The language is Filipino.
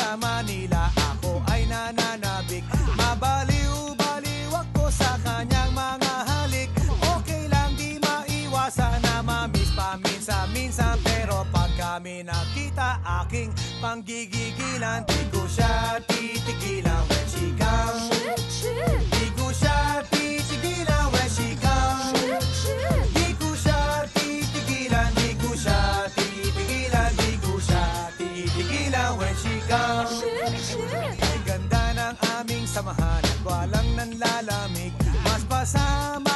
sa Manila, ako ay nananabik. Mabaliw-baliw ako sa kanyang mga halik. Okay lang di maiwasan na mamiss paminsan-minsan, pero pag kami nakita, aking panggigigilan. Di ko siya titigilan when she comes. Di ko siya titigilan when she comes. Di ko siya titigilan, di ko siya titigilan, di ko siya titigilan when she comes. Ay ganda ng aming samahan at walang nanlalamig. Mas pasama